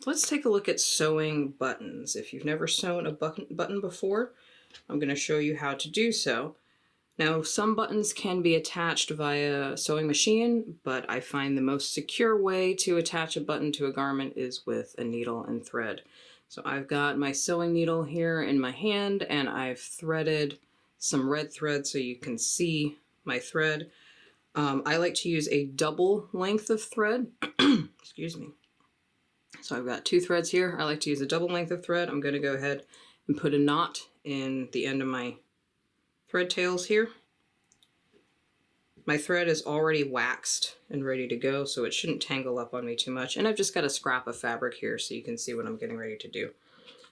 Let's take a look at sewing buttons. If you've never sewn a button before, I'm going to show you how to do so. Now, some buttons can be attached via sewing machine, but I find the most secure way to attach a button to a garment is with a needle and thread. So I've got my sewing needle here in my hand, and I've threaded some red thread so you can see my thread. I like to use a double length of thread. Excuse me. So I've got 2 threads here. I like to use a double length of thread. I'm going to go ahead and put a knot in the end of my thread tails here. My thread is already waxed and ready to go, so it shouldn't tangle up on me too much. And I've just got a scrap of fabric here so you can see what I'm getting ready to do.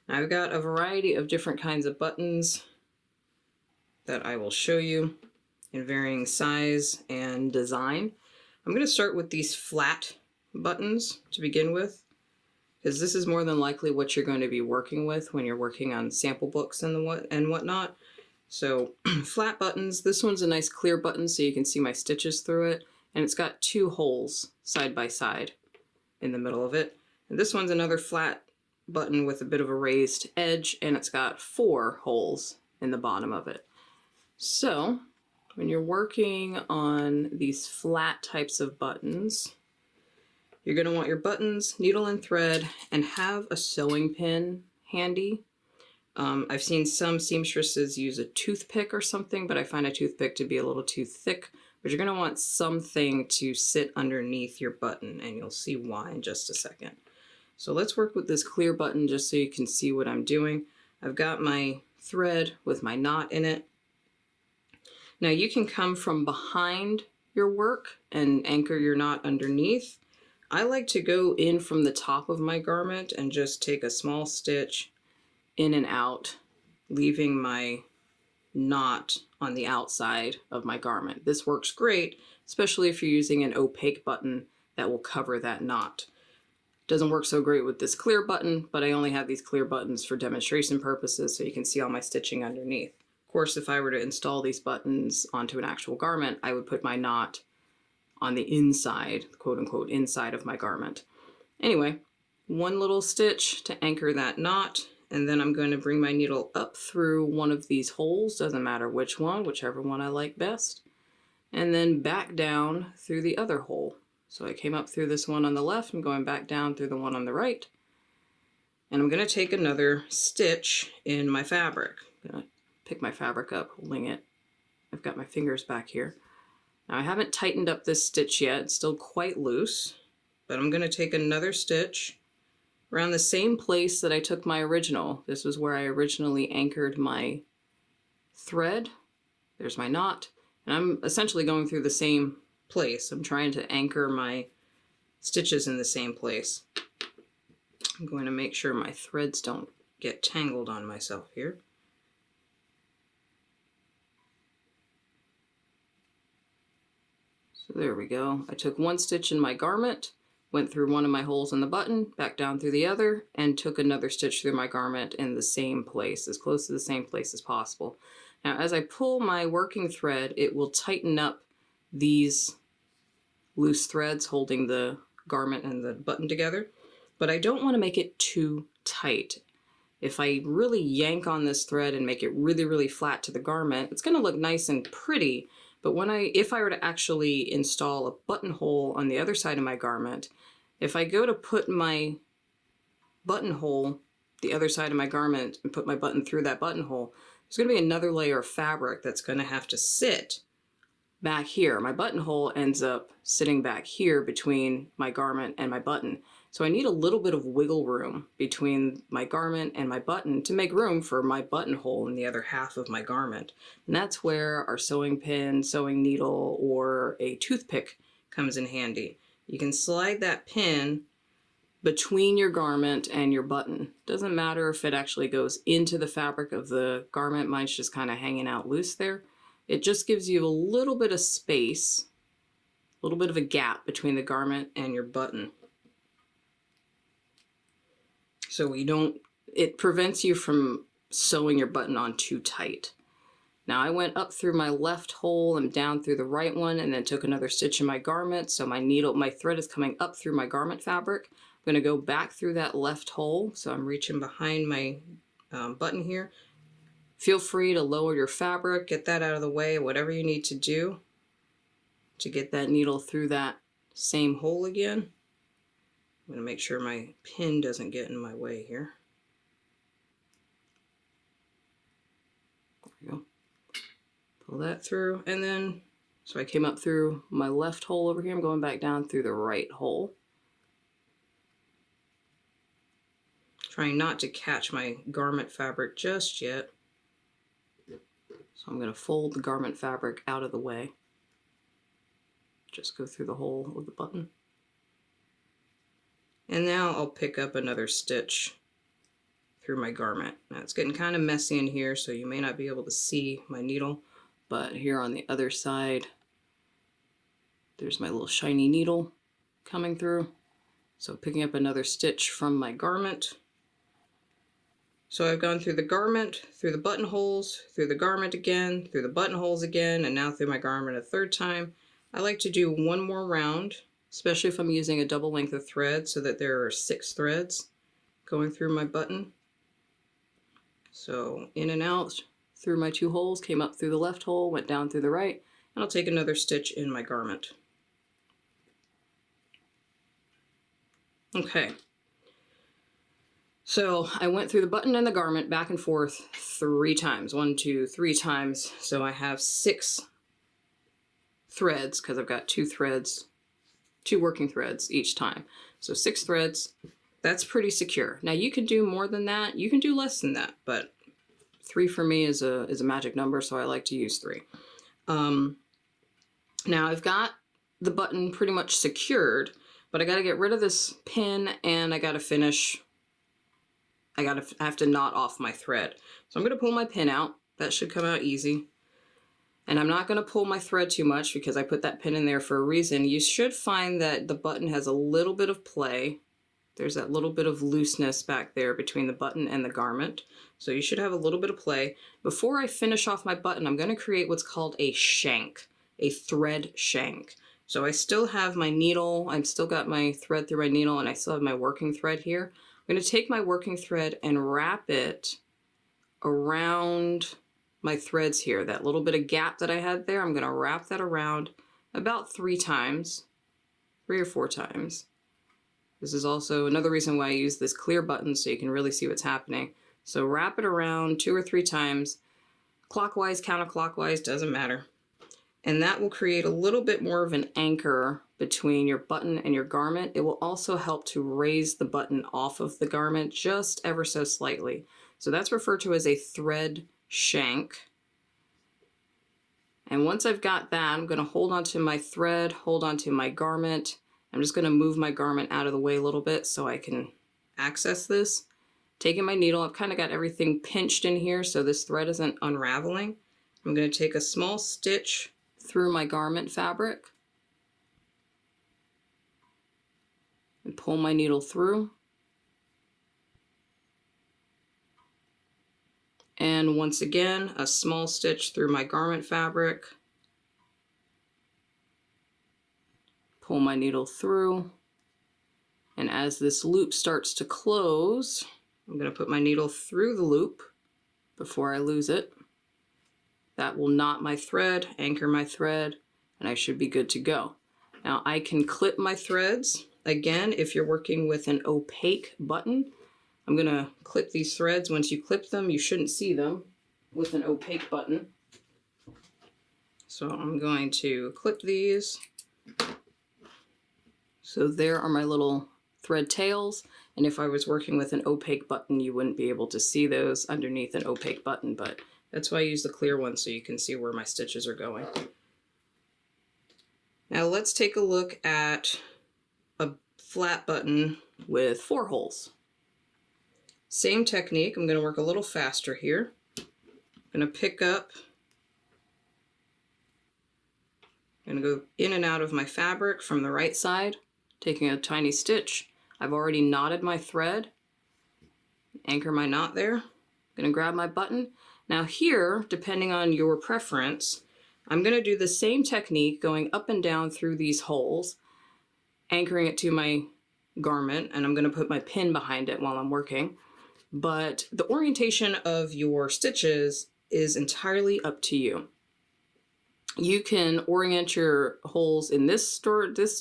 Now I've got a variety of different kinds of buttons that I will show you in varying size and design. I'm going to start with these flat buttons to begin with, because this is more than likely what you're going to be working with when you're working on sample books and whatnot. So flat buttons, this one's a nice clear button so you can see my stitches through it, and it's got 2 holes side by side in the middle of it. And this one's another flat button with a bit of a raised edge, and it's got 4 holes in the bottom of it. So when you're working on these flat types of buttons, you're going to want your buttons, needle and thread, and have a sewing pin handy. I've seen some seamstresses use a toothpick or something, but I find a toothpick to be a little too thick. But you're going to want something to sit underneath your button, and you'll see why in just a second. So let's work with this clear button just so you can see what I'm doing. I've got my thread with my knot in it. Now you can come from behind your work and anchor your knot underneath. I like to go in from the top of my garment and just take a small stitch in and out, leaving my knot on the outside of my garment. This works great, especially if you're using an opaque button that will cover that knot. Doesn't work so great with this clear button, but I only have these clear buttons for demonstration purposes so you can see all my stitching underneath. Of course, if I were to install these buttons onto an actual garment, I would put my knot on the inside, quote unquote, inside of my garment. Anyway, 1 little stitch to anchor that knot, and then I'm going to bring my needle up through one of these holes, doesn't matter which one, whichever one I like best, and then back down through the other hole. So I came up through this one on the left, I'm going back down through the one on the right, and I'm going to take another stitch in my fabric. I'm going to pick my fabric up, holding it. I've got my fingers back here. Now I haven't tightened up this stitch yet, it's still quite loose, but I'm going to take another stitch around the same place that I took my original. This was where I originally anchored my thread. There's my knot, and I'm essentially going through the same place. I'm trying to anchor my stitches in the same place. I'm going to make sure my threads don't get tangled on myself here. So there we go. I took 1 stitch in my garment, went through one of my holes in the button, back down through the other, and took another stitch through my garment in the same place, as close to the same place as possible. Now as I pull my working thread, it will tighten up these loose threads holding the garment and the button together, but I don't want to make it too tight. If I really yank on this thread and make it really, really flat to the garment, it's going to look nice and pretty. But if I were to actually install a buttonhole on the other side of my garment, if I go to put my buttonhole the other side of my garment and put my button through that buttonhole, there's going to be another layer of fabric that's going to have to sit back here. My buttonhole ends up sitting back here between my garment and my button. So I need a little bit of wiggle room between my garment and my button to make room for my buttonhole in the other half of my garment. And that's where our sewing pin, sewing needle, or a toothpick comes in handy. You can slide that pin between your garment and your button. Doesn't matter if it actually goes into the fabric of the garment. Mine's just kind of hanging out loose there. It just gives you a little bit of space, a little bit of a gap between the garment and your button. So it prevents you from sewing your button on too tight. Now I went up through my left hole and down through the right one, and then took another stitch in my garment. So my thread is coming up through my garment fabric, I'm going to go back through that left hole, so I'm reaching behind my button here. Feel free to lower your fabric, get that out of the way, whatever you need to do to get that needle through that same hole again. I'm going to make sure my pin doesn't get in my way here. There we go. Pull that through, and then, so I came up through my left hole over here. I'm going back down through the right hole. Trying not to catch my garment fabric just yet. So I'm going to fold the garment fabric out of the way. Just go through the hole of the button. And now I'll pick up another stitch through my garment. Now it's getting kind of messy in here, so you may not be able to see my needle, but here on the other side, there's my little shiny needle coming through. So picking up another stitch from my garment. So I've gone through the garment, through the buttonholes, through the garment again, through the buttonholes again, and now through my garment a third time. I like to do one more round, especially if I'm using a double length of thread, so that there are 6 threads going through my button. So in and out through my 2 holes, came up through the left hole, went down through the right, and I'll take another stitch in my garment. Okay. So I went through the button and the garment back and forth 3 times. 1, 2, 3 times. So I have 6 threads, because I've got 2 threads, 2 working threads each time. So 6 threads. That's pretty secure. Now you can do more than that. You can do less than that, but 3 for me is a magic number, so I like to use 3. Now I've got the button pretty much secured, but I got to get rid of this pin, and I got to finish. I have to knot off my thread. So I'm going to pull my pin out. That should come out easy. And I'm not going to pull my thread too much because I put that pin in there for a reason. You should find that the button has a little bit of play. There's that little bit of looseness back there between the button and the garment. So you should have a little bit of play. Before I finish off my button, I'm going to create what's called a shank, a thread shank. So I still have my needle, I've still got my thread through my needle, and I still have my working thread here. I'm going to take my working thread and wrap it around my threads here. That little bit of gap that I had there, I'm going to wrap that around about 3 times, 3 or 4 times. This is also another reason why I use this clear button, so you can really see what's happening. So wrap it around 2 or 3 times, clockwise, counterclockwise, doesn't matter. And that will create a little bit more of an anchor between your button and your garment. It will also help to raise the button off of the garment just ever so slightly. So that's referred to as a thread shank. And once I've got that, I'm going to hold onto my thread, hold onto my garment. I'm just going to move my garment out of the way a little bit so I can access this. Taking my needle, I've kind of got everything pinched in here so this thread isn't unraveling. I'm going to take a small stitch through my garment fabric and pull my needle through. And once again, a small stitch through my garment fabric. Pull my needle through. And as this loop starts to close, I'm going to put my needle through the loop before I lose it. That will knot my thread, anchor my thread, and I should be good to go. Now I can clip my threads. Again, if you're working with an opaque button, I'm going to clip these threads. Once you clip them, you shouldn't see them with an opaque button. So I'm going to clip these. So there are my little thread tails. And if I was working with an opaque button, you wouldn't be able to see those underneath an opaque button, but that's why I use the clear one so you can see where my stitches are going. Now let's take a look at a flat button with 4 holes. Same technique. I'm going to work a little faster here. I'm going to pick up, I'm going to go in and out of my fabric from the right side, taking a tiny stitch. I've already knotted my thread, anchor my knot there. I'm going to grab my button. Now here, depending on your preference, I'm going to do the same technique going up and down through these holes, anchoring it to my garment, and I'm going to put my pin behind it while I'm working. But the orientation of your stitches is entirely up to you. You can orient your holes in this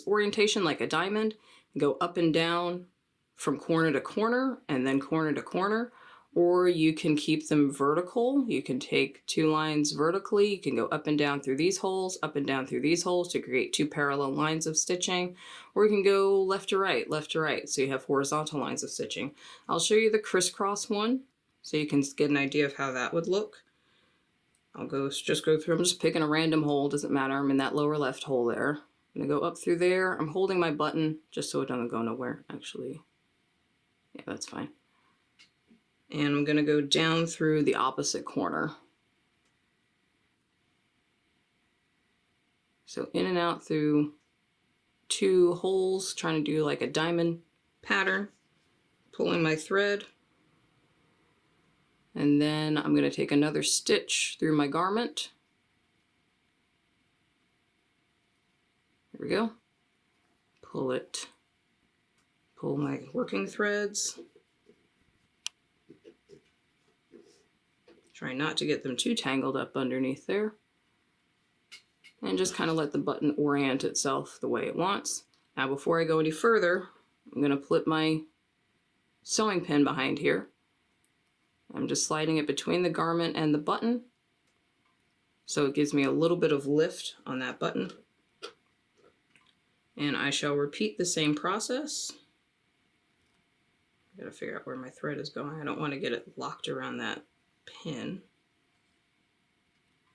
orientation like a diamond, go up and down from corner to corner and then corner to corner, or you can keep them vertical. You can take 2 lines vertically. You can go up and down through these holes, up and down through these holes to create 2 parallel lines of stitching, or you can go left to right, so you have horizontal lines of stitching. I'll show you the crisscross one so you can get an idea of how that would look. I'll just go through, I'm just picking a random hole, doesn't matter, I'm in that lower left hole there. I'm gonna go up through there. I'm holding my button just so it doesn't go nowhere, actually. Yeah, that's fine. And I'm gonna go down through the opposite corner. So in and out through 2 holes, trying to do like a diamond pattern, pulling my thread. And then I'm going to take another stitch through my garment. There we go. Pull my working threads. Try not to get them too tangled up underneath there. And just kind of let the button orient itself the way it wants. Now before I go any further, I'm going to flip my sewing pin behind here. I'm just sliding it between the garment and the button, so it gives me a little bit of lift on that button. And I shall repeat the same process. I gotta figure out where my thread is going. I don't want to get it locked around that pin.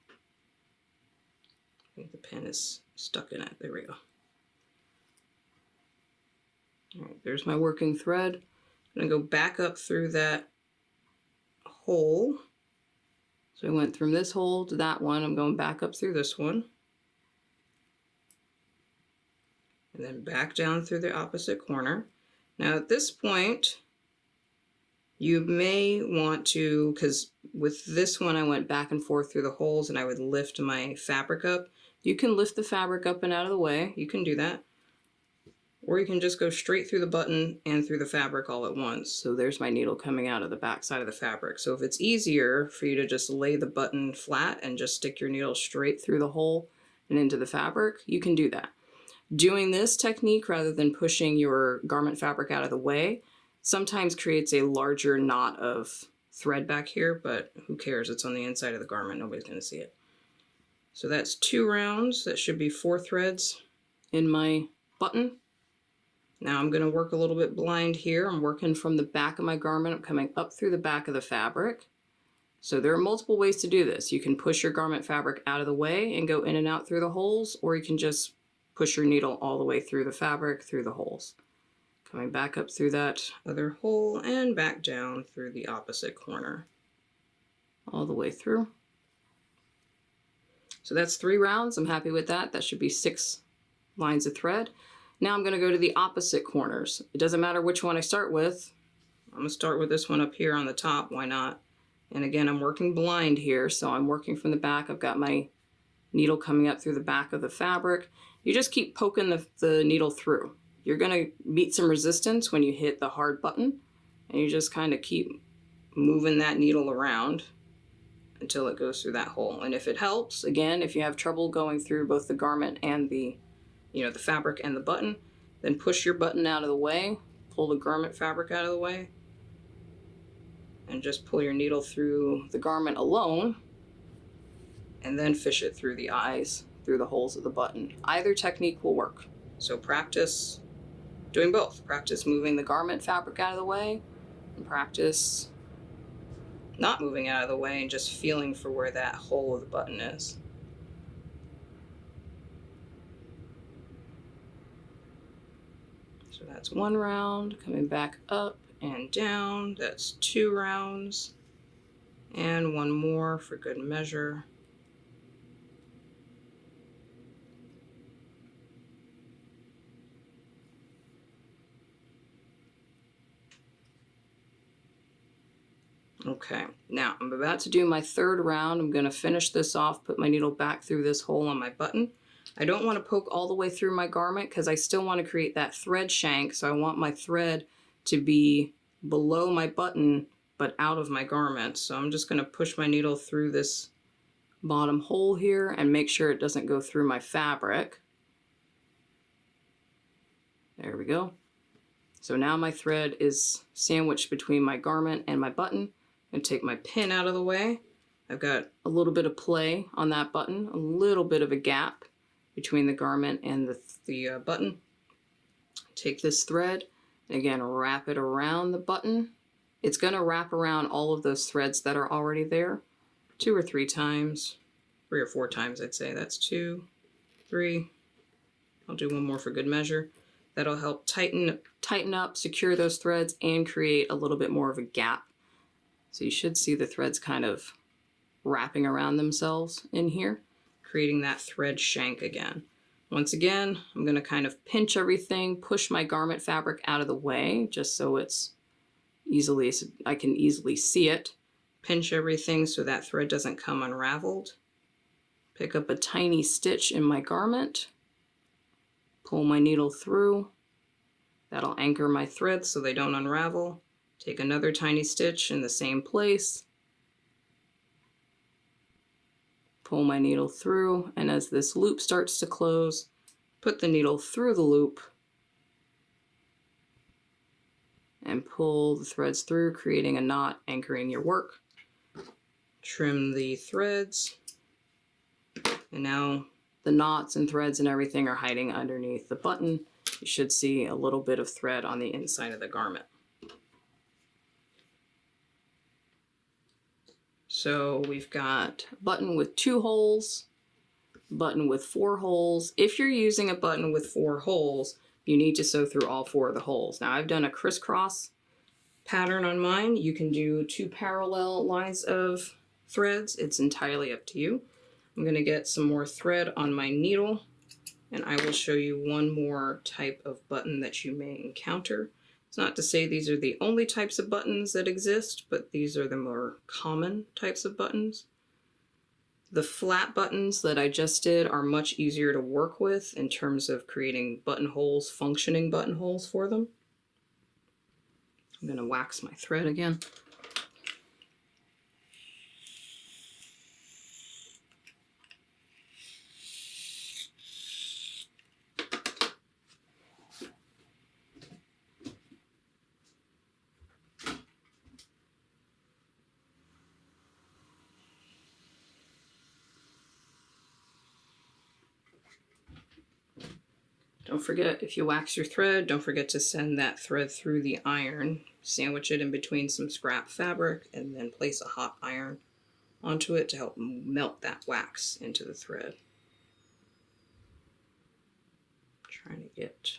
I think the pin is stuck in it. There we go. All right, there's my working thread. I'm gonna go back up through that hole. So I went from this hole to that one. I'm going back up through this one. And then back down through the opposite corner. Now at this point, you may want to, because with this one I went back and forth through the holes and I would lift my fabric up. You can lift the fabric up and out of the way. You can do that. Or you can just go straight through the button and through the fabric all at once. So there's my needle coming out of the back side of the fabric. So if it's easier for you to just lay the button flat and just stick your needle straight through the hole and into the fabric, you can do that. Doing this technique rather than pushing your garment fabric out of the way sometimes creates a larger knot of thread back here, but who cares? It's on the inside of the garment. Nobody's going to see it. So that's 2 rounds. That should be 4 threads in my button. Now I'm going to work a little bit blind here. I'm working from the back of my garment. I'm coming up through the back of the fabric. So there are multiple ways to do this. You can push your garment fabric out of the way and go in and out through the holes, or you can just push your needle all the way through the fabric, through the holes. Coming back up through that other hole and back down through the opposite corner. All the way through. So that's 3 rounds. I'm happy with that. That should be 6 lines of thread. Now I'm going to go to the opposite corners. It doesn't matter which one I start with. I'm going to start with this one up here on the top. Why not? And again, I'm working blind here, so I'm working from the back. I've got my needle coming up through the back of the fabric. You just keep poking the needle through. You're going to meet some resistance when you hit the hard button, and you just kind of keep moving that needle around until it goes through that hole. And if it helps, again, if you have trouble going through both the garment and the fabric and the button, then push your button out of the way, pull the garment fabric out of the way, and just pull your needle through the garment alone, and then fish it through the eyes, through the holes of the button. Either technique will work. So practice doing both. Practice moving the garment fabric out of the way, and practice not moving out of the way and just feeling for where that hole of the button is. So that's 1 round, coming back up and down. That's 2 rounds, and 1 more for good measure. Okay, now I'm about to do my 3rd round. I'm going to finish this off, put my needle back through this hole on my button. I don't want to poke all the way through my garment because I still want to create that thread shank. So I want my thread to be below my button, but out of my garment. So I'm just going to push my needle through this bottom hole here and make sure it doesn't go through my fabric. There we go. So now my thread is sandwiched between my garment and my button. I'm going to take my pin out of the way. I've got a little bit of play on that button, a little bit of a gap between the garment and the button. Take this thread and again wrap it around the button. It's going to wrap around all of those threads that are already there 2 or 3 times, 3 or 4 times I'd say. That's 2, 3. I'll do one more for good measure. That'll help tighten up, secure those threads, and create a little bit more of a gap. So you should see the threads kind of wrapping around themselves in here, creating that thread shank again. Once again, I'm going to kind of pinch everything, push my garment fabric out of the way, just so I can easily see it. Pinch everything so that thread doesn't come unraveled. Pick up a tiny stitch in my garment, pull my needle through. That'll anchor my threads so they don't unravel. Take another tiny stitch in the same place. Pull my needle through, and as this loop starts to close, put the needle through the loop and pull the threads through, creating a knot, anchoring your work. Trim the threads, and now the knots and threads and everything are hiding underneath the button. You should see a little bit of thread on the inside of the garment. So we've got a button with 2 holes, button with 4 holes. If you're using a button with 4 holes, you need to sew through all 4 of the holes. Now I've done a crisscross pattern on mine. You can do 2 parallel lines of threads. It's entirely up to you. I'm going to get some more thread on my needle, and I will show you one more type of button that you may encounter. It's not to say these are the only types of buttons that exist, but these are the more common types of buttons. The flat buttons that I just did are much easier to work with in terms of creating buttonholes, functioning buttonholes for them. I'm going to wax my thread again. Don't forget, if you wax your thread, don't forget to send that thread through the iron. Sandwich it in between some scrap fabric and then place a hot iron onto it to help melt that wax into the thread. Trying to get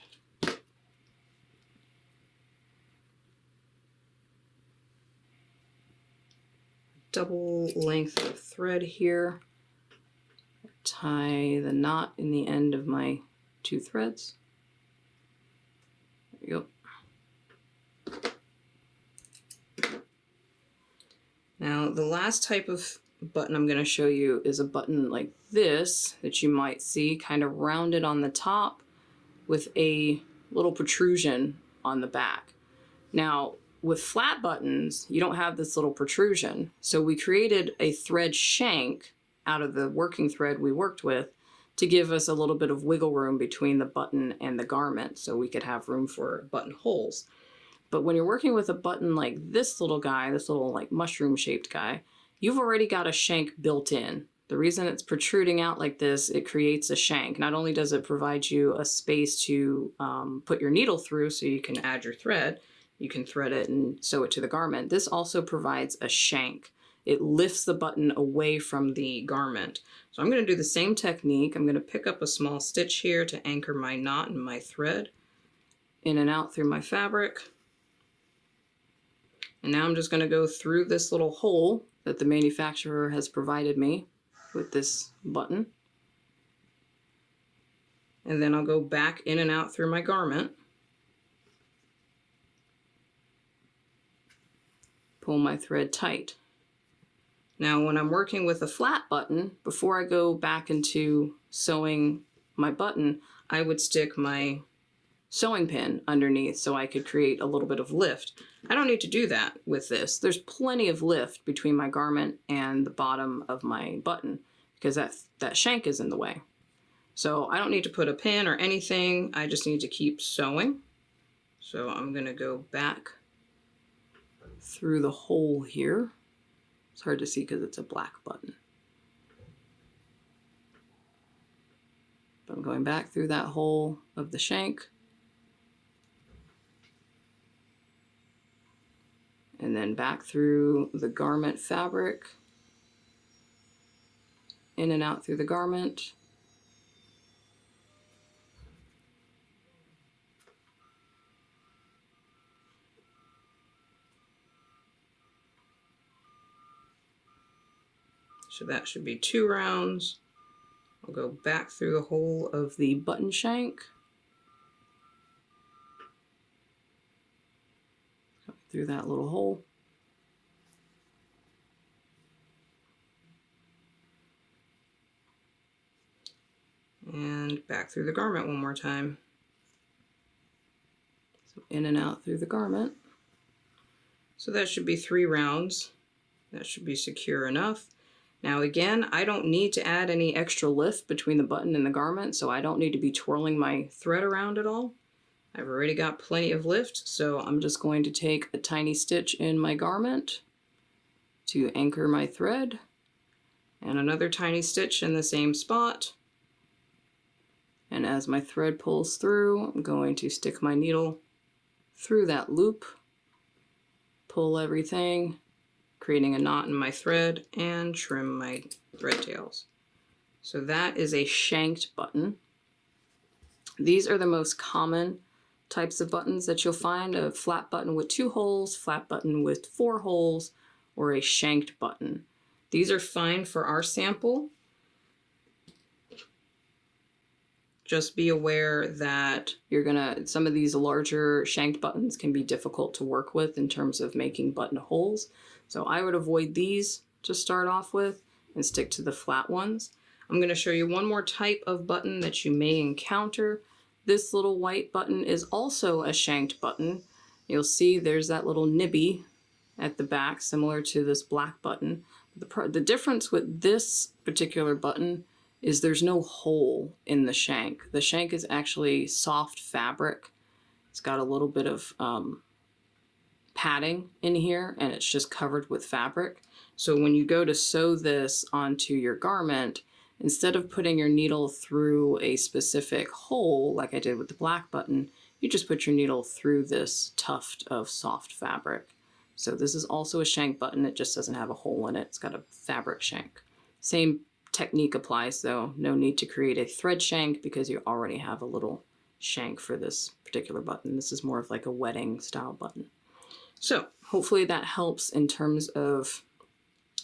double length of thread here. Tie the knot in the end of my 2 threads. There you go. Now the last type of button I'm going to show you is a button like this that you might see kind of rounded on the top with a little protrusion on the back. Now with flat buttons you don't have this little protrusion, so we created a thread shank out of the working thread we worked with to give us a little bit of wiggle room between the button and the garment so we could have room for buttonholes. But when you're working with a button like this little guy, this little like mushroom shaped guy, you've already got a shank built in. The reason it's protruding out like this, it creates a shank. Not only does it provide you a space to put your needle through so you can add your thread, you can thread it and sew it to the garment. This also provides a shank. It lifts the button away from the garment. So I'm going to do the same technique. I'm going to pick up a small stitch here to anchor my knot and my thread in and out through my fabric. And now I'm just going to go through this little hole that the manufacturer has provided me with this button. And then I'll go back in and out through my garment. Pull my thread tight. Now when I'm working with a flat button, before I go back into sewing my button, I would stick my sewing pin underneath so I could create a little bit of lift. I don't need to do that with this. There's plenty of lift between my garment and the bottom of my button because that shank is in the way. So I don't need to put a pin or anything. I just need to keep sewing. So I'm going to go back through the hole here. It's hard to see because it's a black button. But I'm going back through that hole of the shank. And then back through the garment fabric, in and out through the garment. So that should be 2 rounds. I'll go back through the hole of the button shank. Through that little hole. And back through the garment one more time. So in and out through the garment. So that should be 3 rounds. That should be secure enough. Now again, I don't need to add any extra lift between the button and the garment, so I don't need to be twirling my thread around at all. I've already got plenty of lift, so I'm just going to take a tiny stitch in my garment to anchor my thread, and another tiny stitch in the same spot. And as my thread pulls through, I'm going to stick my needle through that loop, pull everything, creating a knot in my thread, and trim my thread tails. So that is a shanked button. These are the most common types of buttons that you'll find: a flat button with 2 holes, flat button with 4 holes, or a shanked button. These are fine for our sample. Just be aware that some of these larger shanked buttons can be difficult to work with in terms of making button holes. So I would avoid these to start off with and stick to the flat ones. I'm going to show you one more type of button that you may encounter. This little white button is also a shanked button. You'll see there's that little nibby at the back, similar to this black button. The difference with this particular button is there's no hole in the shank. The shank is actually soft fabric. It's got a little bit of padding in here, and it's just covered with fabric. So when you go to sew this onto your garment, instead of putting your needle through a specific hole like I did with the black button, you just put your needle through this tuft of soft fabric. So this is also a shank button, it just doesn't have a hole in it. It's got a fabric shank. Same technique applies though. No need to create a thread shank because you already have a little shank for this particular button. This is more of like a wedding style button. So hopefully that helps in terms of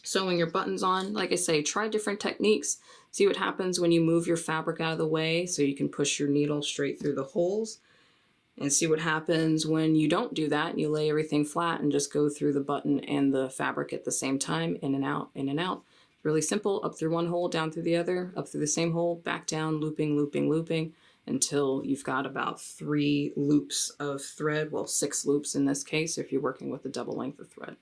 sewing your buttons on. Like I say, try different techniques. See what happens when you move your fabric out of the way so you can push your needle straight through the holes. And see what happens when you don't do that and you lay everything flat and just go through the button and the fabric at the same time, in and out, in and out. Really simple, up through one hole, down through the other, up through the same hole, back down, looping, looping, looping, until you've got about 3 loops of thread, well 6 loops in this case if you're working with a double length of thread.